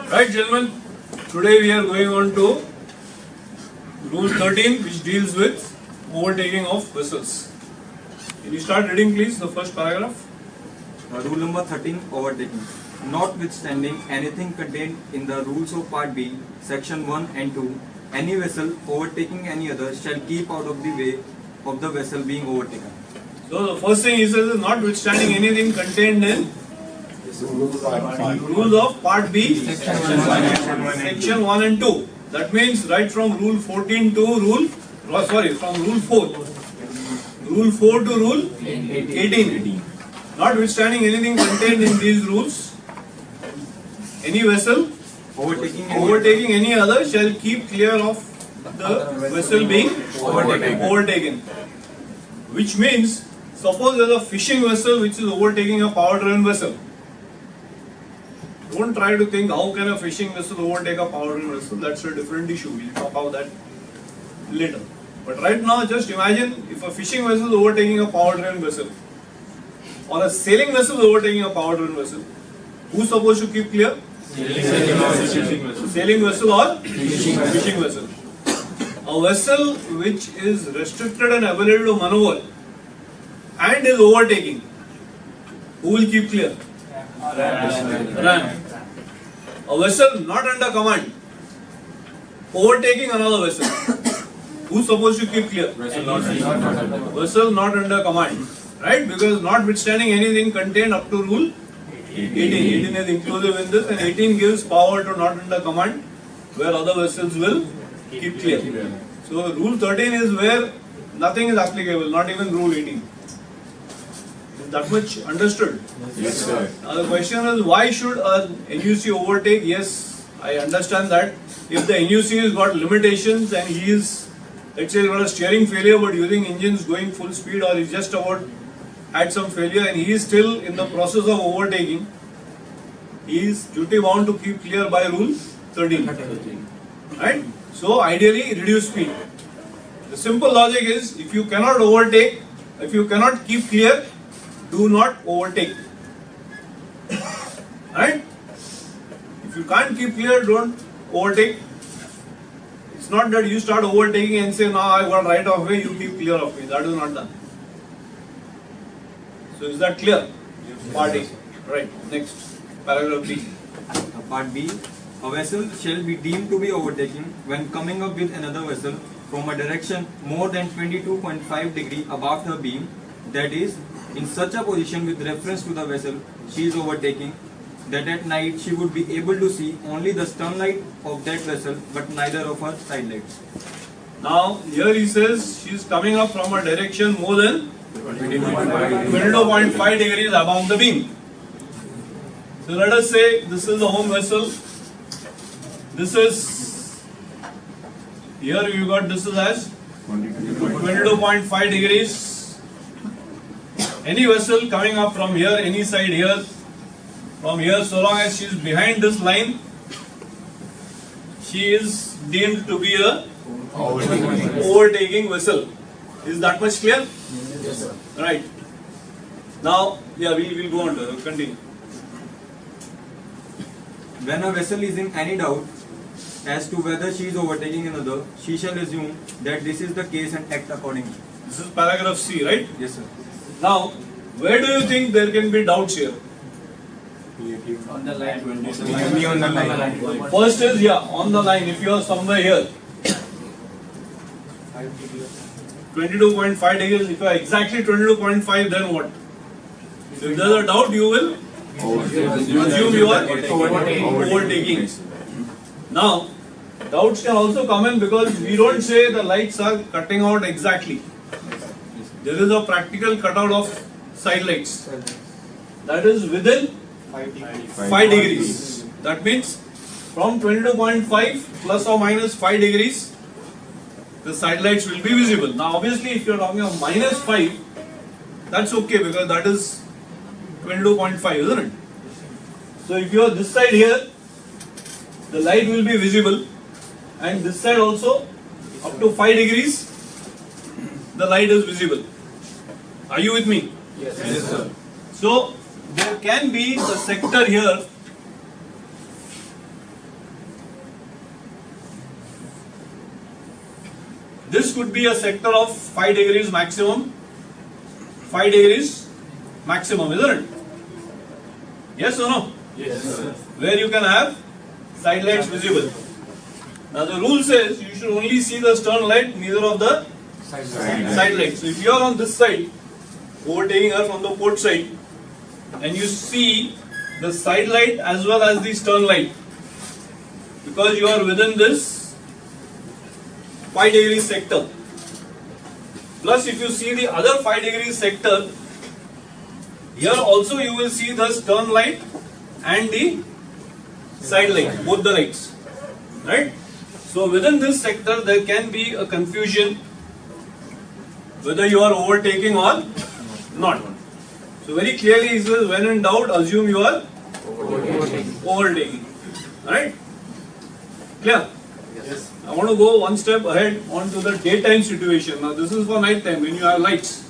Right, gentlemen? Today we are going on to Rule 13, which deals with overtaking of vessels. Can you start reading, please, the first paragraph? Rule number 13, overtaking. Notwithstanding anything contained in the rules of Part B, Section 1 and 2, any vessel overtaking any other shall keep out of the way of the vessel being overtaken. So the first thing he says is notwithstanding anything contained in rules of Part B, Section 1 and 2. That means right from Rule 14 to from Rule 4. Rule 4 to Rule 18. Notwithstanding anything contained in these rules, any vessel overtaking any other shall keep clear of the vessel being overtaken. Which means, suppose there is a fishing vessel which is overtaking a power-driven vessel. Don't try to think how can a fishing vessel overtake a power-driven vessel. That's a different issue. We'll talk about that later. But right now, just imagine if a fishing vessel is overtaking a power-driven vessel, or a sailing vessel is overtaking a power-driven vessel. Who's supposed to keep clear? Sailing vessel or fishing vessel. A vessel which is restricted and ability to maneuver and is overtaking, who will keep clear? Ram. A vessel not under command overtaking another vessel, who's supposed to keep clear? Vessel not under command, right? Because notwithstanding anything contained up to Rule 18 is inclusive in this, and 18 gives power to not under command, where other vessels will keep clear. So Rule 13 is where nothing is applicable, not even Rule 18. Is that much understood? Yes, sir. Now the question is, why should a NUC overtake? Yes, I understand that. If the NUC has got limitations and he is, let's say, got a steering failure but using engines going full speed, or is just about had some failure and he is still in the process of overtaking, he is duty bound to keep clear by Rule 13. Right? So ideally reduce speed. The simple logic is, if you cannot overtake, if you cannot keep clear, do not overtake. Right? If you can't keep clear, don't overtake. It's not that you start overtaking and say, now I got right of way, you keep clear of me. That is not done. So is that clear? Part A. Right. Next. Paragraph B. Part B, a vessel shall be deemed to be overtaking when coming up with another vessel from a direction more than 22.5 degree above her beam, that is, in such a position with reference to the vessel she is overtaking, that at night she would be able to see only the stern light of that vessel but neither of her side lights. Now here he says she is coming up from a direction more than 22.5 degrees above the beam. So let us say this is the home vessel. This is, here you got this is as 22.5 degrees. Any vessel coming up from here, any side here, from here, so long as she is behind this line, she is deemed to be a overtaking vessel. Is that much clear? Yes, sir. Right. Now, yeah, we'll go on to continue. When a vessel is in any doubt as to whether she is overtaking another, she shall assume that this is the case and act accordingly. This is paragraph C, right? Yes, sir. Now, where do you think there can be doubts here? On the line. Only on the line. First is, yeah, on the line. If you are somewhere here, 22.5 degrees, if you are exactly 22.5, then what? If there is a doubt, you will assume you are overtaking. Now, doubts can also come in because we don't say the lights are cutting out exactly. There is a practical cutout of side lights. That is within 5 degrees. That means from 22.5 plus or minus 5 degrees, the side lights will be visible. Now obviously if you are talking of minus 5, that's okay because that is 22.5, isn't it? So if you are this side here, the light will be visible, and this side also up to 5 degrees, the light is visible. Are you with me? Yes, sir. So there can be a sector here this could be a sector of 5 degrees maximum. 5 degrees maximum, isn't it? Yes or no? Yes, sir. Where you can have side lights visible. Now the rule says you should only see the stern light, neither of the side lights. So if you are on this side, overtaking her from the port side, and you see the side light as well as the stern light, because you are within this 5 degrees sector. Plus if you see the other 5 degrees sector, here also you will see the stern light and the side light, both the lights, right? So within this sector there can be a confusion whether you are overtaking or not. So very clearly he says, when in doubt, assume you are overtaking. Right? Clear? Yes. I want to go one step ahead onto the daytime situation. Now this is for night time when you have lights.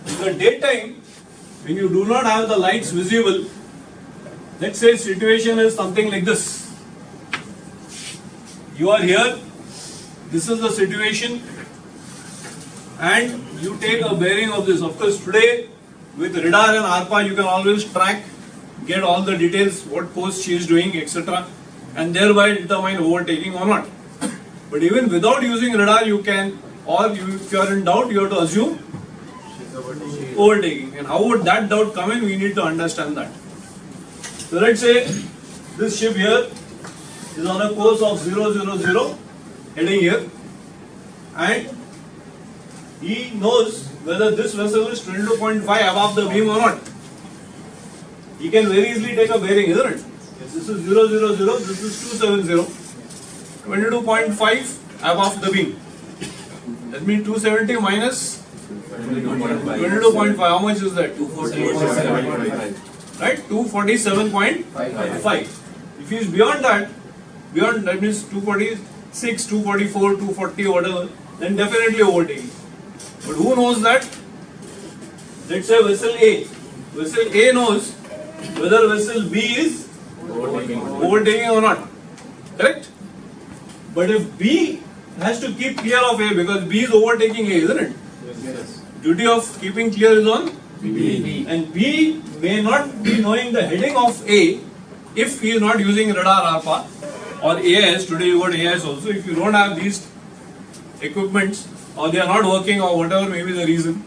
In the daytime, when you do not have the lights visible, let's say situation is something like this. You are here, this is the situation, and you take a bearing of this. Of course today with radar and ARPA you can always track, get all the details, what course she is doing, etc., and thereby determine overtaking or not. But even without using radar you can, or if you are in doubt, you have to assume overtaking. And how would that doubt come in? We need to understand that. So let's say this ship here is on a course of 000 heading here, and he knows whether this vessel is 22.5 above the beam or not. He can very easily take a bearing, isn't it? This is 000, this is 270, 22.5 above the beam. That means 270 minus 22.5. How much is that? 247. Right? 247.5. If he is beyond that means 246, 244, 240, whatever, then definitely overtaking. But who knows that? Let's say vessel A. Vessel A knows whether vessel B is overtaking or not. Correct? But if B has to keep clear of A because B is overtaking A, isn't it? Yes. Duty of keeping clear is on B. and B may not be knowing the heading of A if he is not using radar ARPA or AIS. Today you got AIS also. If you don't have these equipments or they are not working or whatever may be the reason,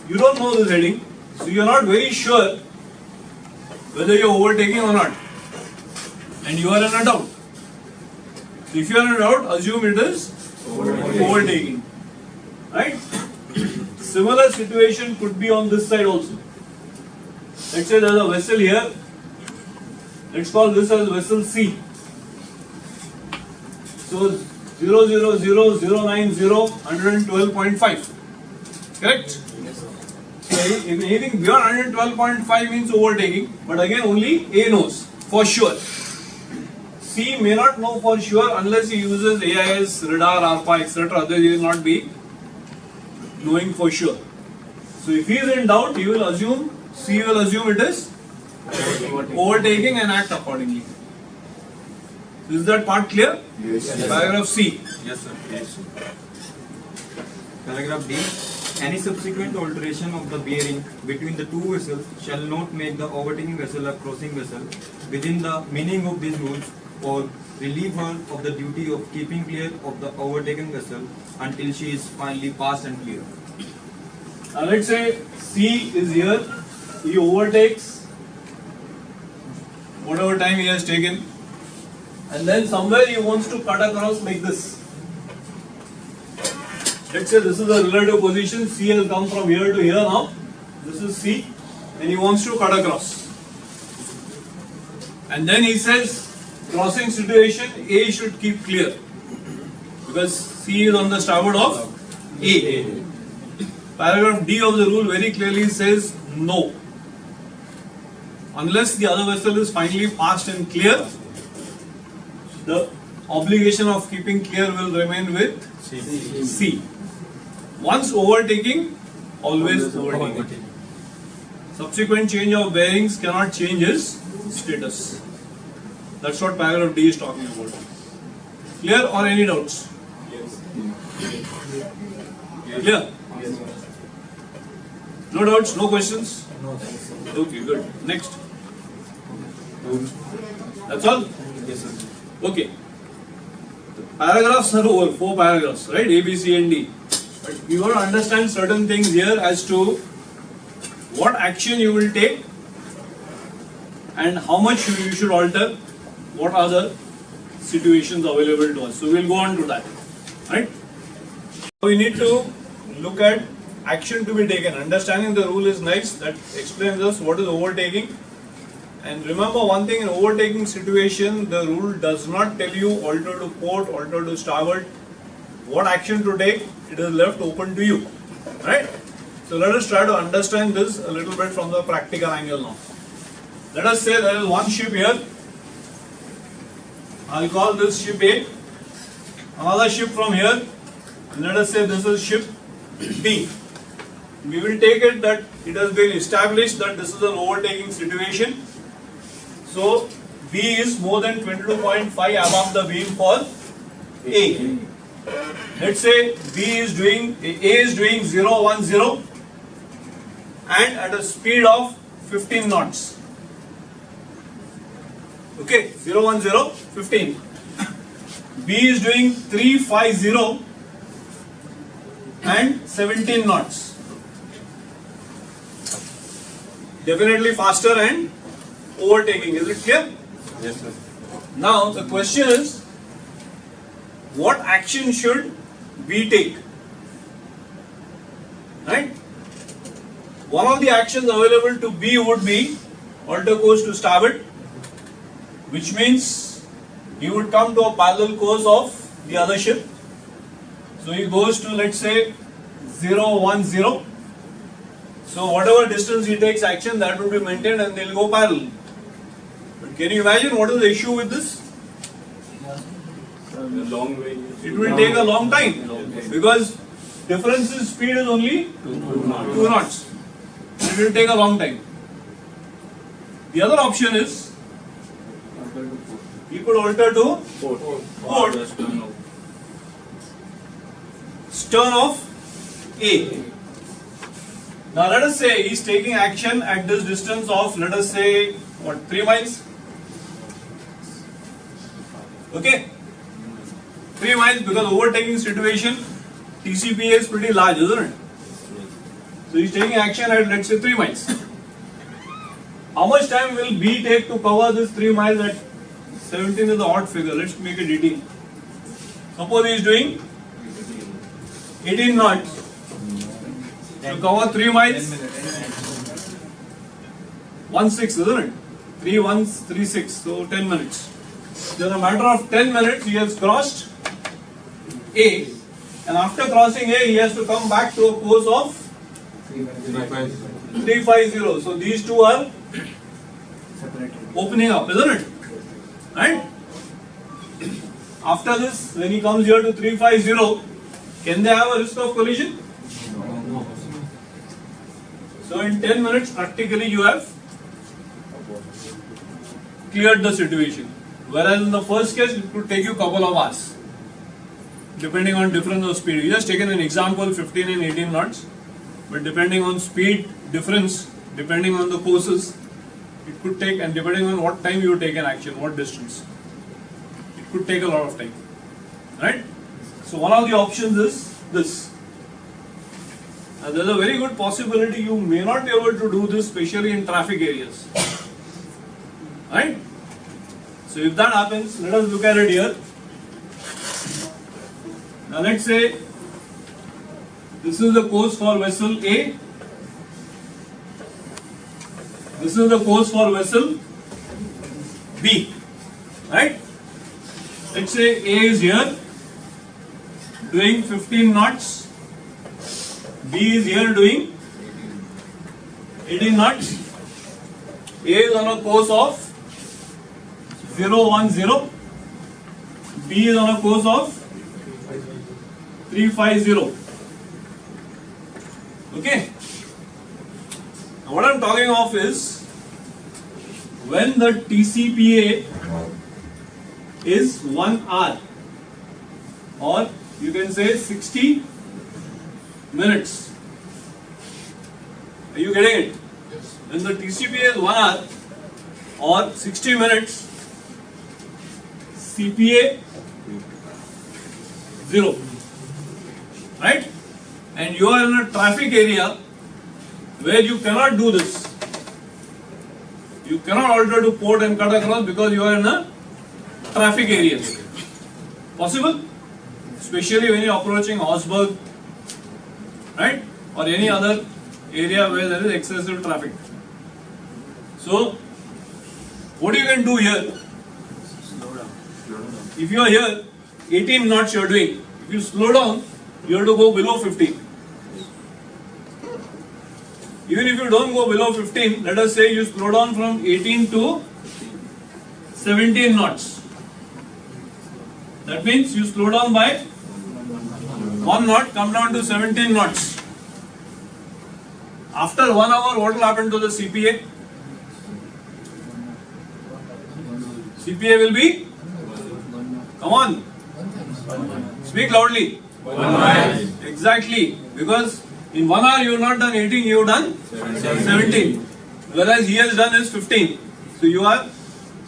you don't know this heading, so you are not very sure whether you are overtaking or not, and you are in a doubt. So if you are in a doubt, assume it is overtaking. Right? Similar situation could be on this side also. Let's say there is a vessel here. Let's call this as vessel C. So 112.5. Correct? So if anything beyond 112.5 means overtaking, but again only A knows for sure. C may not know for sure unless he uses AIS, radar, ARPA, etc. Otherwise he will not be knowing for sure. So if he is in doubt, he will assume, C will assume it is overtaking and act accordingly. Is that part clear? Yes. Paragraph C. Yes, sir. Paragraph D. Any subsequent alteration of the bearing between the two vessels shall not make the overtaking vessel a crossing vessel within the meaning of these rules, or relieve her of the duty of keeping clear of the overtaken vessel until she is finally passed and clear. Now let's say C is here, he overtakes whatever time he has taken, and then somewhere he wants to cut across like this. Let's say this is the relative position, C has come from here to here now, this is C, and he wants to cut across. And then he says, crossing situation, A should keep clear, because C is on the starboard of A. Paragraph D of the rule very clearly says no. Unless the other vessel is finally passed and clear, the obligation of keeping clear will remain with C. Once overtaking, always overtaking. Subsequent change of bearings cannot change his status. That's what paragraph D is talking about. Clear or any doubts? Clear? No doubts, no questions? Okay, good. Next. That's all? Yes, sir. Okay. The paragraphs are over, 4 paragraphs, right? A, B, C and D. But you want to understand certain things here as to what action you will take and how much you should alter, what are the situations available to us. So we'll go on to that, right? We need to look at action to be taken. Understanding the rule is nice. That explains us what is overtaking. And remember one thing, in overtaking situation, the rule does not tell you alter to port, alter to starboard. What action to take, it is left open to you, right? So let us try to understand this a little bit from the practical angle now. Let us say there is one ship here. I'll call this ship A. Another ship from here. Let us say this is ship B. We will take it that it has been established that this is an overtaking situation. So B is more than 22.5 above the beam for A. Let's say A is doing 010 and at a speed of 15 knots. Okay, 010, 15. B is doing 350 and 17 knots. Definitely faster and overtaking. Is it clear? Yes, sir. Now the question is, what action should B take? Right? One of the actions available to B would be alter course to starboard, which means he would come to a parallel course of the other ship. So he goes to, let's say, 010. So whatever distance he takes action, that will be maintained and they'll go parallel. But can you imagine what is the issue with this? A long way. It will take a long time because difference in speed is only 2 knots. It will take a long time. The other option is he could alter to port, stern of A. Now let us say he is taking action at this distance of, let us say, what, 3 miles? Okay? 3 miles, because overtaking situation, TCPA is pretty large, isn't it? So he is taking action at, let's say, 3 miles. How much time will B take to cover this 3 miles at 17 is the odd figure, let's make it 18. Suppose he is doing 18 knots. To cover 3 miles, 1/6, isn't it? 3 1s, 3 6, so 10 minutes. So in a matter of 10 minutes, he has crossed A, and after crossing A, he has to come back to a course of 350. So these two are opening up, isn't it? Right? After this, when he comes here to 350, can they have a risk of collision? So in 10 minutes, practically you have cleared the situation. Whereas in the first case, it could take you a couple of hours, depending on difference of speed. We just taken an example, 15 and 18 knots, but depending on speed difference, depending on the courses, it could take, and depending on what time you take an action, what distance, it could take a lot of time, right? So one of the options is this. And there's a very good possibility you may not be able to do this, especially in traffic areas, right? So if that happens, let us look at it here. Now let's say this is the course for vessel A. This is the course for vessel B, right? Let's say A is here doing 15 knots. B is here doing 18 knots. A is on a course of 010. B is on a course of 350. Okay. Now what I am talking of is when the TCPA is 1 hour. or you can say 60 minutes. Are you getting it? When the TCPA is 1 hour or 60 minutes, CPA 0. Right? And you are in a traffic area where you cannot do this. You cannot alter to port and cut across because you are in a traffic area. Possible? Especially when you are approaching Augsburg, right? Or any other area where there is excessive traffic. So, what you can do here? If you are here, 18 knots you are doing. If you slow down, you have to go below 15. Even if you don't go below 15, let us say you slow down from 18 to 17 knots. That means you slow down by 1 knot, come down to 17 knots. After 1 hour, what will happen to the CPA? CPA will be? Come on. Speak loudly. 1 mile. Exactly. Because in 1 hour you have not done 18, you have done 17. Whereas he has done is 15. So you are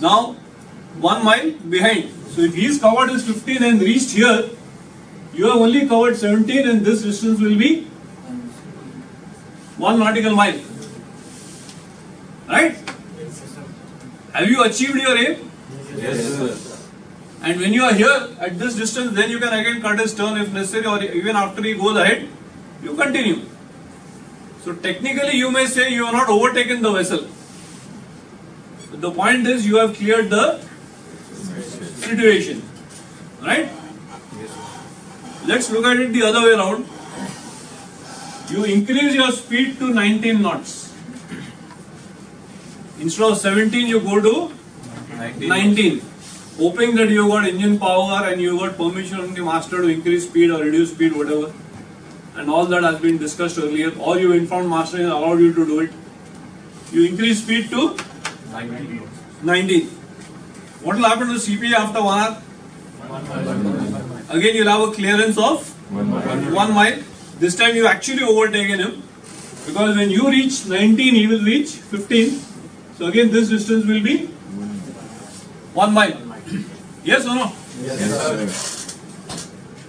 now 1 mile behind. So if he is covered is 15 and reached here, you have only covered 17 and this distance will be 1 nautical mile. Right? Have you achieved your aim? Yes, sir. And when you are here at this distance, then you can again cut his turn if necessary, or even after he goes ahead, you continue. So technically you may say you have not overtaken the vessel. But the point is you have cleared the situation. Right? Let's look at it the other way around. You increase your speed to 19 knots. Instead of 17, you go to 19. Hoping that you got engine power and you got permission from the master to increase speed or reduce speed, whatever. And all that has been discussed earlier. Or you informed master and allowed you to do it. You increase speed to 19. What will happen to CPA after 1 hour? Again, you will have a clearance of 1 mile. This time you actually overtaken him. Because when you reach 19, he will reach 15. So again, this distance will be 1 mile. Yes or no? Yes, sir.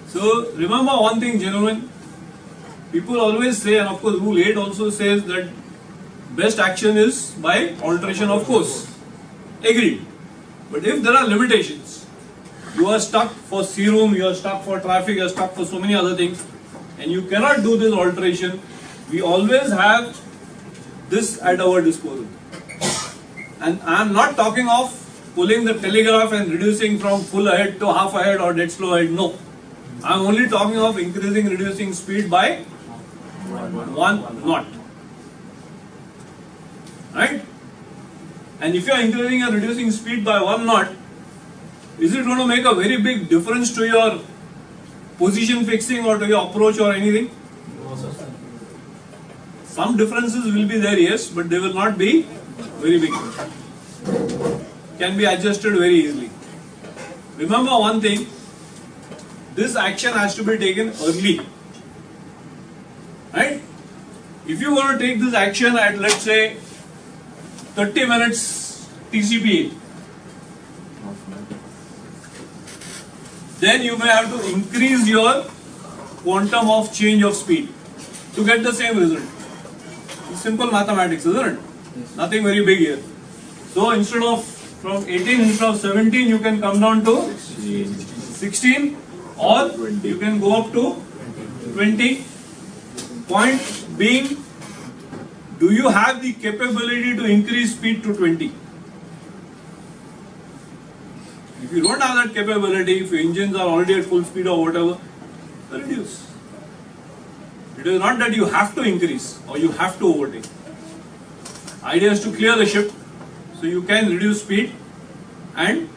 So remember one thing, gentlemen. People always say, and of course Rule 8 also says that best action is by alteration of course. Agreed. But if there are limitations, you are stuck for sea room, you are stuck for traffic, you are stuck for so many other things, and you cannot do this alteration, we always have this at our disposal. And I am not talking of pulling the telegraph and reducing from full ahead to half ahead or dead slow ahead. No. I am only talking of increasing, reducing speed by 1 knot. Right? And if you are increasing and reducing speed by 1 knot, is it going to make a very big difference to your position fixing or to your approach or anything? Some differences will be there, yes, but they will not be very big. Can be adjusted very easily. Remember one thing, this action has to be taken early. Right? If you want to take this action at, let's say, 30 minutes TCPA, then you may have to increase your quantum of change of speed to get the same result. It's simple mathematics, isn't it? Nothing very big here. So instead of from 18, instead of 17, you can come down to 16, or you can go up to 20. Point being, do you have the capability to increase speed to 20? If you don't have that capability, if your engines are already at full speed or whatever, reduce. It is not that you have to increase or you have to overtake. Idea is to clear the ship, so you can reduce speed and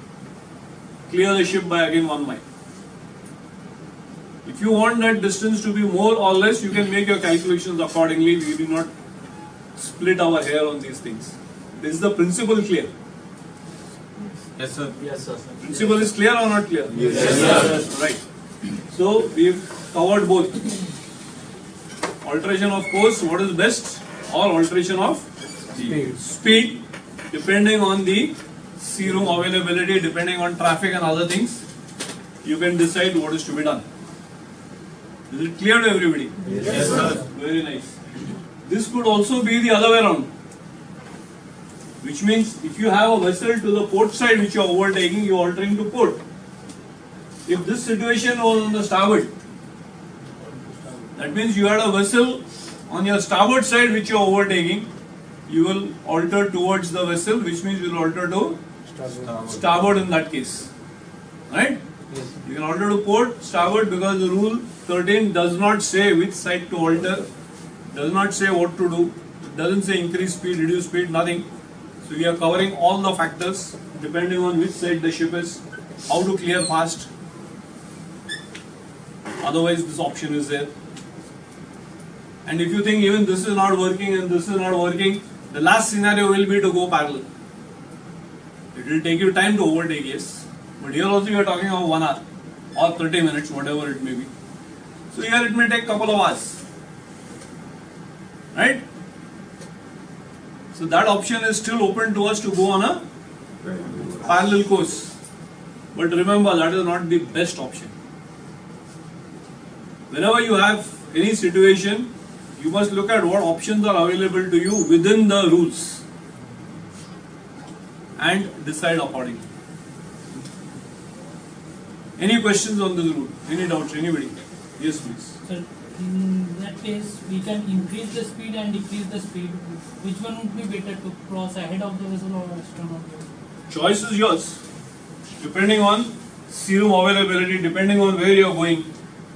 clear the ship by again 1 mile. If you want that distance to be more or less, you can make your calculations accordingly. We do not split our hair on these things. Is the principle clear? Yes, sir. Yes, sir. Principle is clear or not clear? Yes, sir. Right. So we've covered both. Alteration of course, what is best, or alteration of speed, depending on the sea room availability, depending on traffic and other things, you can decide what is to be done. Is it clear to everybody? Yes, sir. Very nice. This could also be the other way around. Which means if you have a vessel to the port side which you are overtaking, you are altering to port. If this situation was on the starboard, that means you had a vessel on your starboard side which you are overtaking, you will alter towards the vessel, which means you will alter to starboard in that case. Right? You can alter to port, starboard, because the rule 13 does not say which side to alter, does not say what to do, it doesn't say increase speed, reduce speed, nothing. So we are covering all the factors depending on which side the ship is, how to clear fast. Otherwise this option is there. And if you think even this is not working and this is not working, the last scenario will be to go parallel. It will take you time to overtake, yes. But here also you are talking of 1 hour or 30 minutes, whatever it may be. So here it may take couple of hours. Right? So that option is still open to us to go on a parallel course. But remember, that is not the best option. Whenever you have any situation, you must look at what options are available to you within the rules and decide accordingly. Any questions on this rule? Any doubts? Anybody? Yes, please. So in that case, we can increase the speed and decrease the speed. Which one would be better, to cross ahead of the vessel or astern of the vessel? Choice is yours. Depending on sea room availability, depending on where you are going.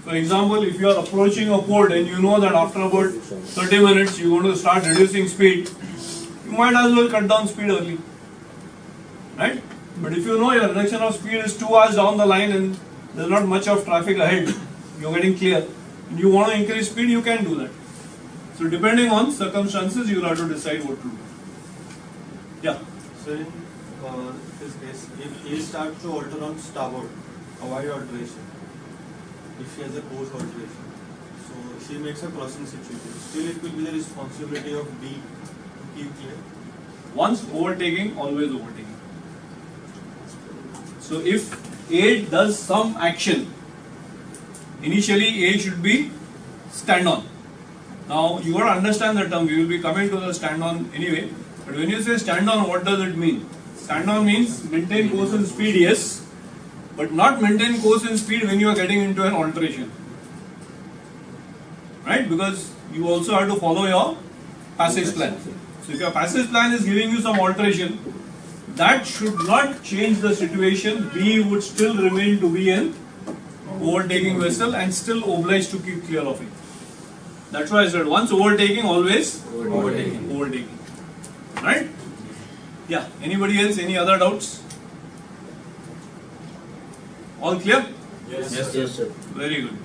For example, if you are approaching a port and you know that after about 30 minutes you are going to start reducing speed, you might as well cut down speed early. Right? But if you know your reduction of speed is 2 hours down the line and there is not much of traffic ahead, you are getting clear, and you want to increase speed, you can do that. So depending on circumstances, you will have to decide what to do. Yeah. So in this case, if he starts to alter on starboard, avoid alteration. If she has a course alteration, so she makes a crossing situation. Still, it will be the responsibility of B to keep clear. Once overtaking, always overtaking. So if A does some action, initially A should be stand on. Now you got to understand the term, we will be coming to the stand on anyway. But when you say stand on, what does it mean? Stand on means maintain course and speed, yes, but not maintain course and speed when you are getting into an alteration. Right? Because you also have to follow your passage plan. So if your passage plan is giving you some alteration, that should not change the situation. B would still remain to be an overtaking vessel and still obliged to keep clear of it. That's why I said once overtaking, always overtaking. Right? Yeah. Anybody else? Any other doubts? All clear? Yes, sir. Very good.